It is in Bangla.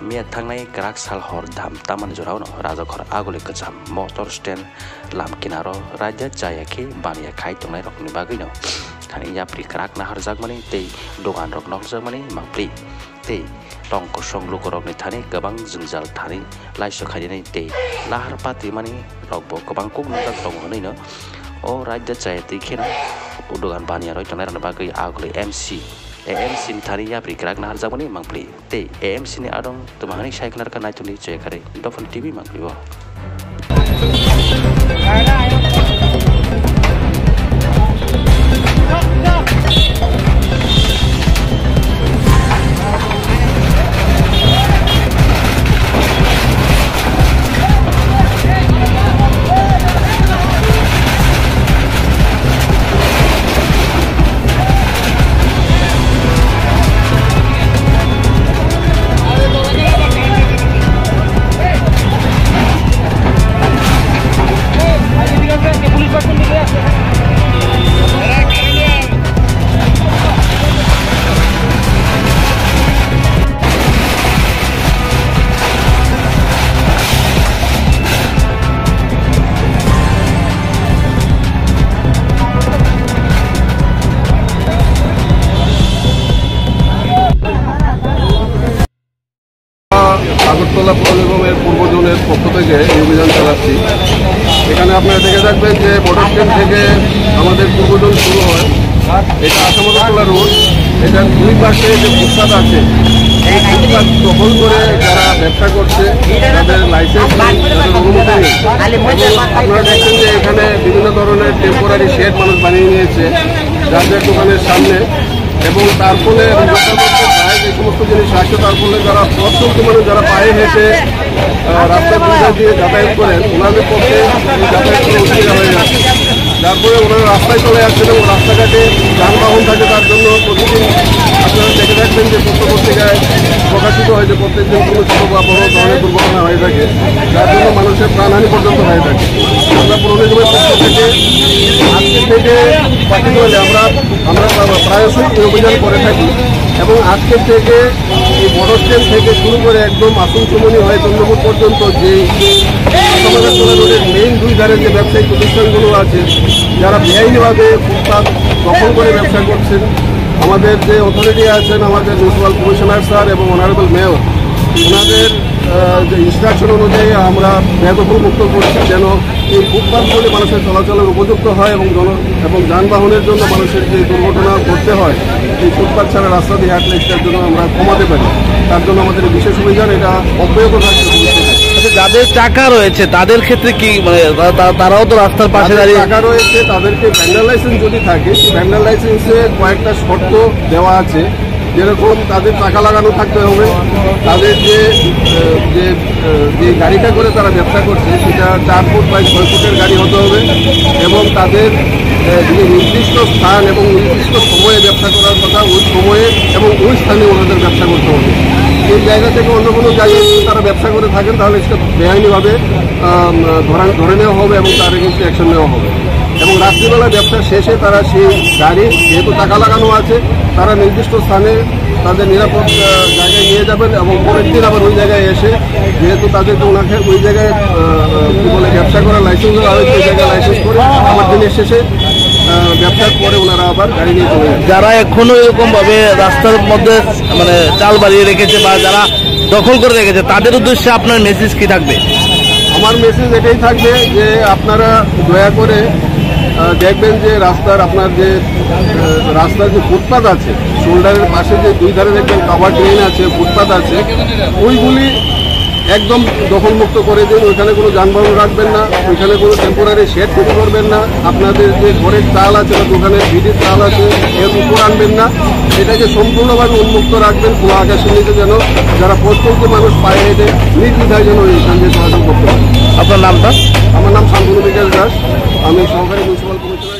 मिया थांनाय ग्राक साल हर धाम तामान जरावनो राजाघर आगुले गोजाम मटर स्टेन लाम किनारो राज्य जायाखि बानिया खाय तंनाय रखनि बागैनो थानि याप्रि ग्राक नाहारजाक माने तै दगान रक नखजाक माने मांप्रि तै टंक संलुक रकनि थानि गोबां जोंजाल थानि लाइसो खायनि तै लाहार पाति माने रकबो गोबां को नजाक दङ होनैनो ओ राज्य जायाति खेना उदगान बानिया रय तंनाय रकनि बागै आगुले MC AMC ni thari ya prikrak na harjak mani mangpli te AMC ni adong tumahani saiknar ka naituni chekare Dofan TV mangpli bo Agartala পৌর নিগমের পূর্ব জোনের পক্ষ থেকে এই অভিযান চালাচ্ছি। এখানে আপনারা দেখে থাকবেন যে বর্ডার স্ট্যান্ড থেকে আমাদের পূর্ব জোন শুরু হয়। এটা আসামতলা রোড, এটার দুই পাশে যে ফুটপাত আছে এই ফুটপাত দখল করে যারা ব্যবসা করছে তাদের লাইসেন্স তাদের অনুমতি নেই। আপনারা দেখছেন যে এখানে বিভিন্ন ধরনের টেম্পোরারি শেড মানুষ বানিয়ে নিয়েছে যাদের দোকানের সামনে, এবং তার ফলে যে সমস্ত জিনিস আসছে তার ফলে যারা পথচলতি মানুষ যারা পায়ে হেঁটে রাস্তার দুধার দিয়ে যাতায়াত করেন ওনাদের পক্ষে যাতায়াত করে অসুবিধা হয়ে যাচ্ছে। তারপরে ওনারা রাস্তায় চলে আসছেন এবং রাস্তাঘাটে যানবাহন থাকে, তার জন্য প্রতিদিন আপনারা দেখে থাকবেন যে পত্র পত্রিকায় প্রকাশিত হয় যে প্রত্যেকদিন কোনো ছোটো বা বড় ধরনের দুর্ঘটনা হয়ে থাকে, যার জন্য মানুষের প্রাণহানি পর্যন্ত হয়ে থাকে। আমরা পৌর নিগমের পক্ষ থেকে আজকে থেকে পার্টিকুলারলি আমরা প্রায়শই এই অভিযান করে থাকি, এবং আজকের থেকে এই বর্ডার স্ট্যান্ড থেকে শুরু করে একদম আসানসোমনি হয়ে চন্দ্রপুর পর্যন্ত যে আসামতলা রোডের মেইন দুই ধারে যে ব্যবসায়ী প্রতিষ্ঠানগুলো আছে যারা বেআইনিভাবে ফুটপাত দখল করে ব্যবসা করছেন, আমাদের যে অথরিটি আছেন আমাদের মিউনিসিপ্যাল কমিশনার স্যার এবং অনারেবল মেয়র, ওনাদের যে ইনস্ট্রাকশন অনুযায়ী আমরা ব্যয়বহুল মুক্ত করছি যেন এই ফুটপাতগুলি মানুষের চলাচলের উপযুক্ত হয় এবং যানবাহনের জন্য মানুষের যে দুর্ঘটনা করতে হয় এই ফুটপাত ছাড়া রাস্তা দিয়ে হাঁটলে সেটার জন্য আমরা কমাতে পারি। তার জন্য আমাদের বিশেষ অভিযান এটা অব্যাহত থাকছে। যাদের টাকা রয়েছে তাদের ক্ষেত্রে কি মানে তারাও তো রাস্তার পাশে দাঁড়িয়ে টাকা রয়েছে, তাদেরকে ভ্যান্ডার লাইসেন্স যদি থাকে ভ্যান্ডার লাইসেন্সে কয়েকটা শর্ত দেওয়া আছে, যেরকম তাদের টাকা লাগানো থাকতে হবে, তাদের যে গাড়িটা করে তারা ব্যবসা করছে সেটা 4 ফুট বাই 6 ফুটের গাড়ি হতে হবে, এবং তাদের যে নির্দিষ্ট স্থান এবং নির্দিষ্ট সময়ে ব্যবসা করার কথা ওই সময়ে এবং ওই স্থানে ওনাদের ব্যবসা করতে হবে। এই জায়গা থেকে অন্য কোনো জায়গায় যদি তারা ব্যবসা করে থাকেন তাহলে সেটা বেআইনিভাবে ধরে নেওয়া হবে এবং তার এগেইনস্টে অ্যাকশন নেওয়া হবে। এবং রাত্রিবেলা ব্যবসা শেষে তারা সেই গাড়ি যেহেতু টাকা লাগানো আছে তারা নির্দিষ্ট স্থানে তাদের নিরাপদ জায়গায় নিয়ে যাবেন, এবং পরের দিন আবার ওই জায়গায় এসে যেহেতু তাদেরকে ওনাকে ওই জায়গায় কী বলে ব্যবসা করার লাইসেন্স দেওয়া হয়েছে ওই জায়গায় লাইসেন্স করে আবার দিনের শেষে ব্যবসার পরে ওনারা আবার গাড়ি নিয়ে চলে যান। যারা এখনো এরকম ভাবে রাস্তার মধ্যে মানে চাল বাড়িয়ে রেখেছে বা যারা দখল করে রেখেছে তাদের উদ্দেশ্যে আপনার মেসেজ কি থাকবে? আমার মেসেজ এটাই থাকবে যে আপনারা দয়া করে দেখবেন যে আপনার যে রাস্তার যে ফুটপাত আছে শোল্ডারের পাশে যে দুই ধারে দেখবেন কাভার ড্রেন আছে, ফুটপাত আছে, ওইগুলি একদম দখলমুক্ত করে দিন। ওইখানে কোনো যানবাহন রাখবেন না, ওইখানে কোনো টেম্পোরারি শেড তৈরি করবেন না, আপনাদের যে ঘরের চাল আছে বা দোকানের ভিডির চাল আছে এর উপর আনবেন না, এটাকে সম্পূর্ণভাবে উন্মুক্ত রাখবেন খোলা আকাশের নিচে, যেন যারা প্রত্যেকটি মানুষ পায়ে হেঁটে নির্দ্বিধায় যেন এইখান দিয়ে চলাচল করতে পারে। আপনার নামটা? আমার নাম শান্তনু বিকাশ দাস, আমি সহকারী মিউনিসিপ্যাল কমিশনার।